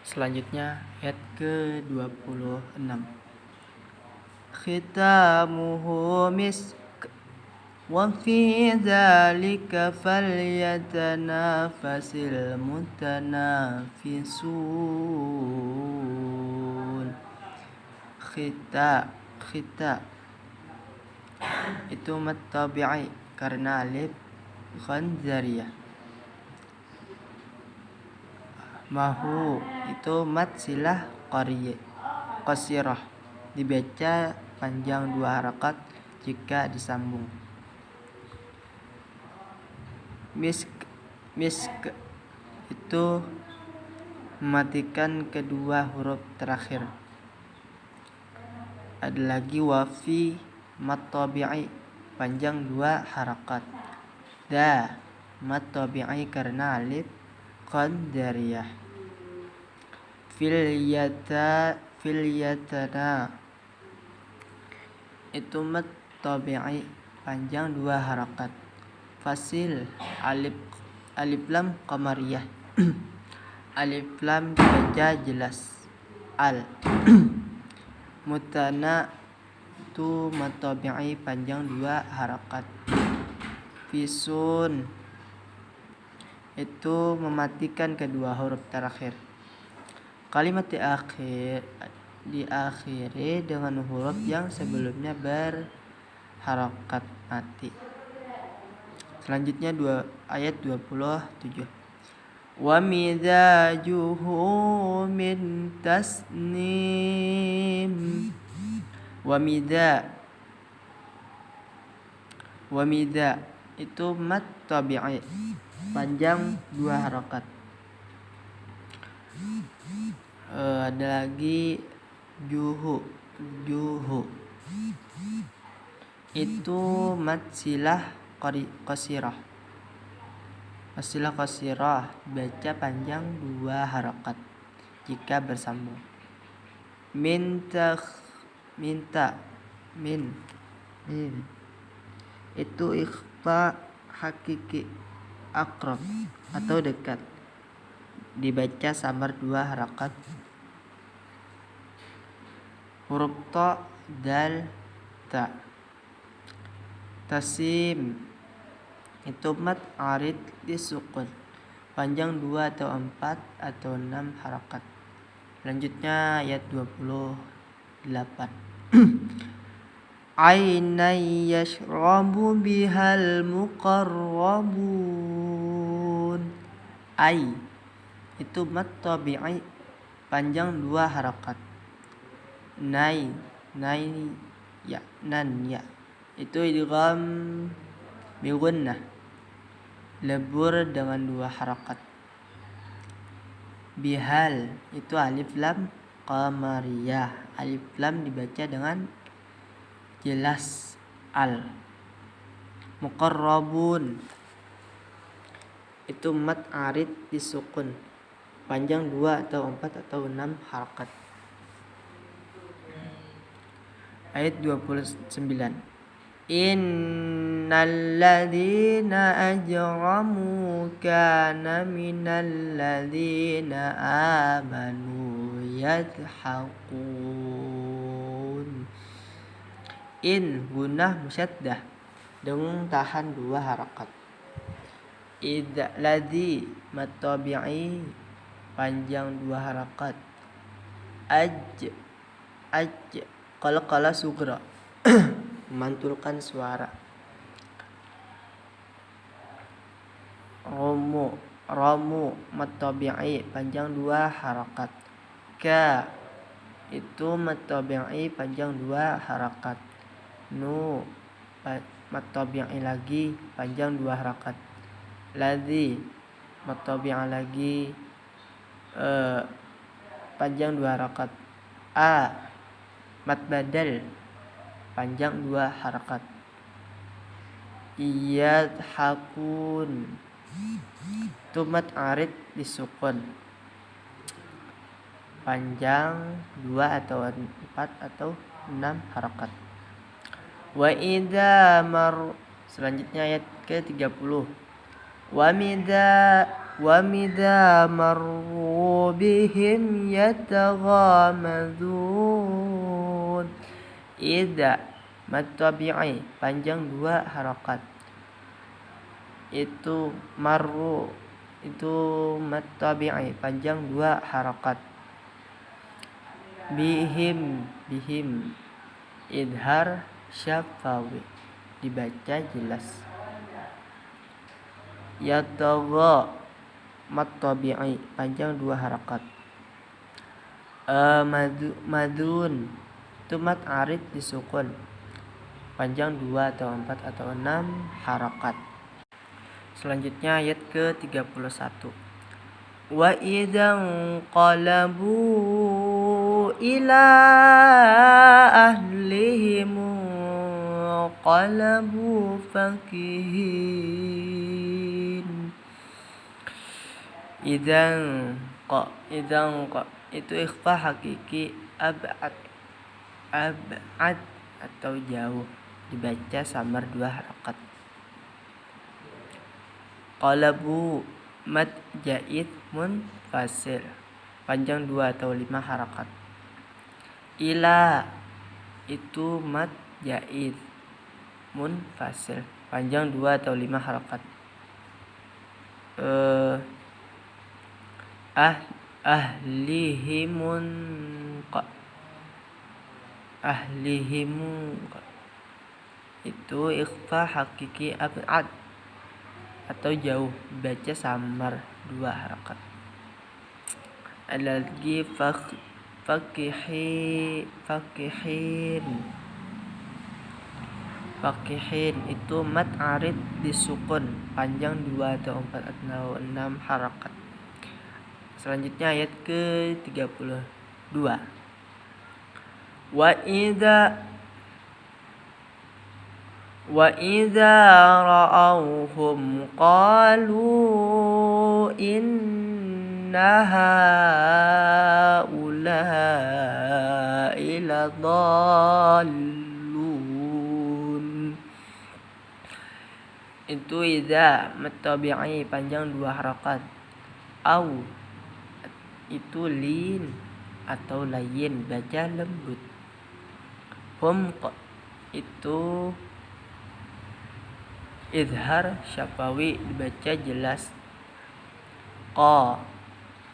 Selanjutnya ayat ke-26. Khitamuhu misk wa fi dzalika falyatanafasil mutanafisun. Khita itu mat tabi'i karena alif khanzariyah. Mahu itu mat silah qasirah, dibaca panjang 2 harakat jika disambung. Misk itu mematikan kedua huruf terakhir. Ada lagi wafi mat tabi'i panjang 2 harakat. Da mat tabi'i karena alif qadariyah. Filyatana itu mat tabi'i panjang 2 harakat. Fasil alif lam qamariyah. Alif lam dibaca jelas. Al mutana itu mat tabi'i panjang 2 harakat. Fisun itu mematikan kedua huruf terakhir. Kalimat diakhiri dengan huruf yang sebelumnya berharakat mati. Selanjutnya ayat 27. Wa midajuhu min tasnim. Wa mida itu mat tabi'i panjang 2 harakat. Ada lagi juhu itu mat silah qasirah. Silah qasirah baca panjang 2 harakat jika bersambung. Minta itu ikhfa hakiki akrab atau dekat, dibaca samar 2 harakat. Huruf ta, dal, ta. Tasim itu mat arid disukun, panjang 2 atau 4 atau 6 harakat. Selanjutnya ayat 28. Ainai yashrabu bihal muqarrabun. Ai itu mat tabi'i panjang 2 harakat. Nai ya itu idgham bi gunnah, lebur dengan 2 harakat. Bihal itu alif lam qamariyah, alif lam dibaca dengan jelas. Al muqarrabun itu mat arid disukun, panjang 2 atau 4 atau 6 harakat. Ayat 29. Innal ladzina ajramu kana minal ladzina amanu yadhaqun. In gunah musyaddah dengan tahan 2 harakat. Idza ladzi mat tabi'i panjang 2 harakat. Aj qalqala sugra memantulkan suara. Ramu mat tabi'i panjang 2 harakat. Ka itu mat tabi'i panjang 2 harakat. Nu mat tabi'i lagi panjang 2 harakat. Ladzi mat tabi'i lagi panjang 2 harakat. A mat badal panjang 2 harakat. Yadhakun itu mat arid disukun, panjang 2 atau 4 atau 6 harakat. Wa idza selanjutnya ayat ke-30. Wa midza marru bihim yataghamadun. Idza mad tabi'i panjang 2 harakat. Itu marru itu mad tabi'i panjang 2 harakat. Bihim idhar syafawi dibaca jelas. Yatagha mad tabi'i panjang 2 harakat. Madun itu mad arid disukun panjang 2 atau 4 atau 6 harakat. Selanjutnya ayat ke-31. Wa idzan qalabu ila ahlihim qalabu fakihin. Idzan itu ikhfa hakiki ab'ad atau jauh dibaca samar 2 harakat. Qalabu mad jaid munfasil panjang 2 atau 5 harakat. Ila itu mad jaid munfasil panjang 2 atau 5 harakat. Ahlihimun itu ikhfa hakiki ab'ad atau jauh baca samar 2 harakat. Ada lagi fakihin itu mad arid disukun panjang 2 atau 4 atau 6 harakat. Selanjutnya ayat ke-32. Wa idza ra'awhum qalu inna haula'i ladallun. Itu idza mad tabi'i panjang 2 harakat. Au itu lin atau layin baca lembut. Hum itu izhar syafawi dibaca jelas. Qa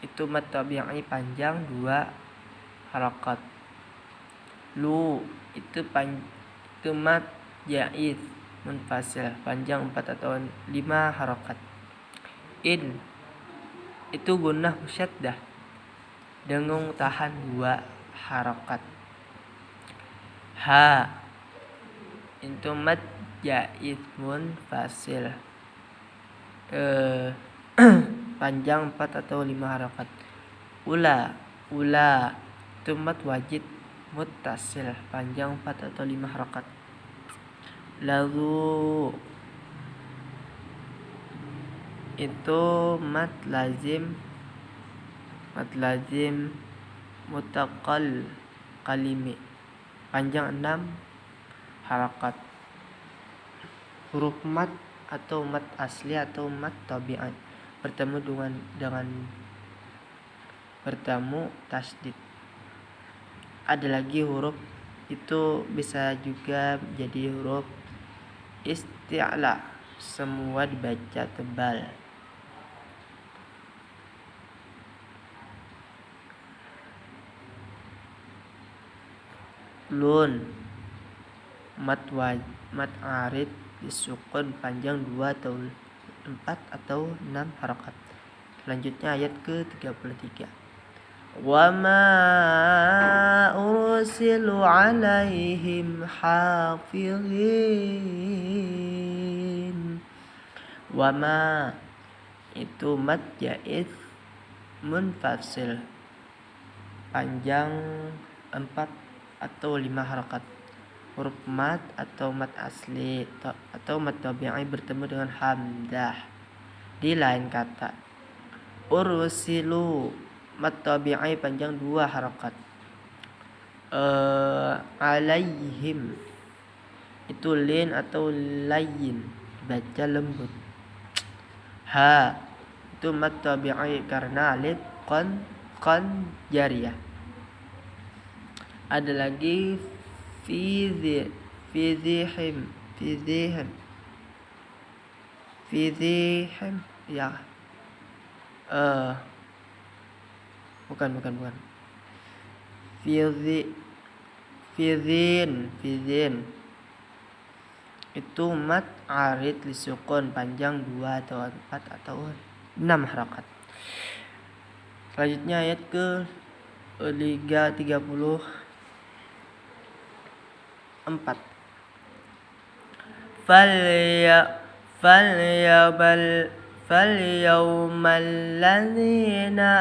itu mad tabi'i panjang 2 harakat. Lu itu mad jaiz munfasil panjang 4 atau 5 harakat. In itu gunnah musyaddah dengung tahan 2 harakat. Ha itu mad jaiz munfasil panjang 4 atau 5 harakat. Ula itu mad wajid muttasil panjang 4 atau 5 harakat. Lalu itu mad lazim mutakal kalimi panjang 6 harakat. Huruf mad atau mad asli atau mad tabi'i bertemu dengan bertemu tasdid. Ada lagi huruf itu bisa juga jadi huruf isti'la, semua dibaca tebal. Lun mad arid disukun panjang 2 atau 4 atau 6 harakat. Selanjutnya ayat ke-33. Wa ma ursilu alaihim hafizin. Wa ma itu mad jaiz munfasil panjang 4 atau 5 harakat. Huruf mad atau mad asli atau mad tabi'i bertemu dengan hamdah di lain kata. Ursilu mat tabi'i panjang 2 harakat. Alaihim itu lin atau layin, baca lembut. Ha itu mat tabi'i karena alif kon jariyah. Ada lagi fizihim ya. Bukan. Fizin itu mat arid lisukun panjang 2 atau 4 atau 6 harakat. Selanjutnya ayat ke 34. Falyawmal ladzina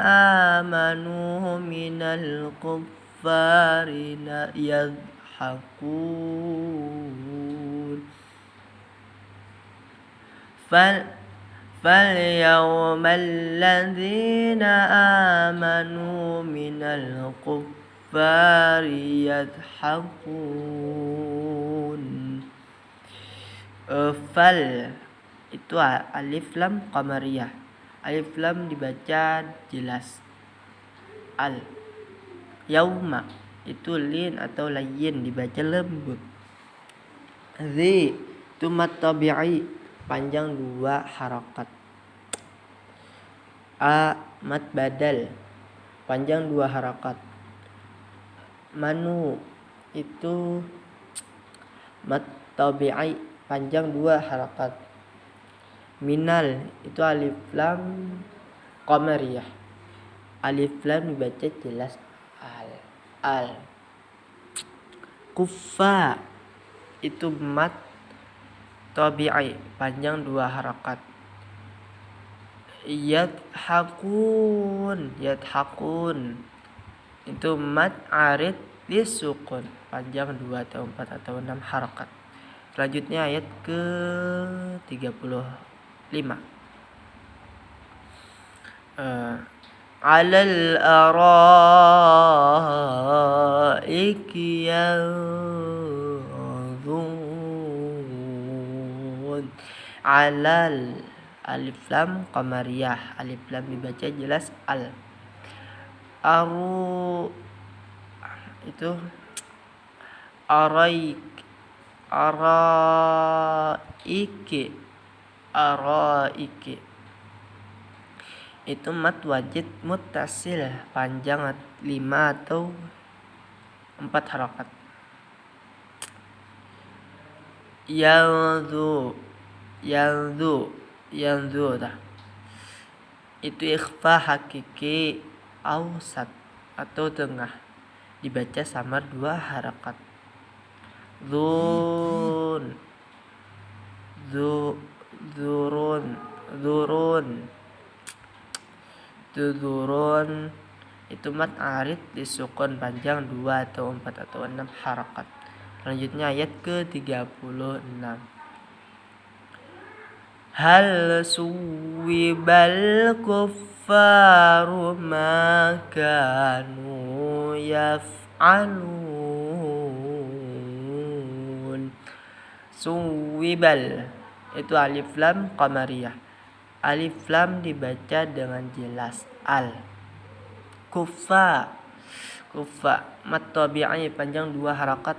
amanu minal kuffari yadhakun. Falyawmal ladzina amanu minal kuffari yadhakun. Fal itu alif lam qamariyah. Alif lam dibaca jelas. Al yauma itu lin atau layin dibaca lembut. Zi itu mat tabi'i panjang 2 harakat. A mat badal panjang 2 harakat. Manu itu mat tabi'i panjang 2 harakat. Minal itu alif lam qamariyah. Alif lam dibaca jelas al. Kufa itu mat tabi'i panjang 2 harakat. Yadhakun itu mat arid lisukun panjang 2 atau 4 atau 6 harakat. Selanjutnya ayat ke 35. Alal araiki yanzurun. Alal alif lam qamariyah, alif lam dibaca jelas al. Aru itu araiki itu mat wajid muttasil panjang 5 atau 4 harakat. Yanzu dah. Itu ikhfa hakiki ausat atau tengah dibaca samar 2 harakat. Zurun itu mat arid disukun panjang 2 atau 4 atau 6 harakat. Selanjutnya ayat ke 36. Hal suwibal kuffaru ma kanu yaf'alun. Suwibal itu alif lam qamariyah. Alif lam dibaca dengan jelas al. Kufa mat tabi'i panjang 2 harakat.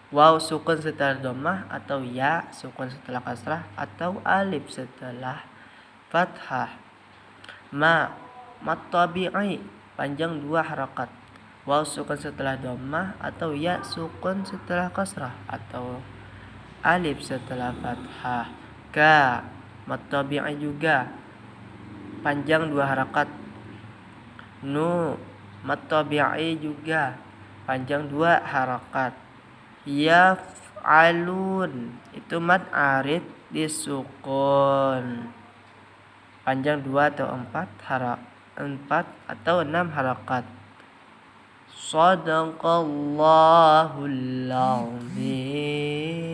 Waw sukun setelah dhammah atau ya sukun setelah kasrah atau alif setelah fathah. Mat tabi'i panjang 2 harakat. Waw sukun setelah dhammah atau ya sukun setelah kasrah atau alif setelah fathah. Ka mat tabi'i juga panjang 2 harakat. Nu mat tabi'i juga panjang 2 harakat. Yaf'alun itu mat arid disukun panjang 2 atau 4 atau 6 harakat. Shadaqallahul azim.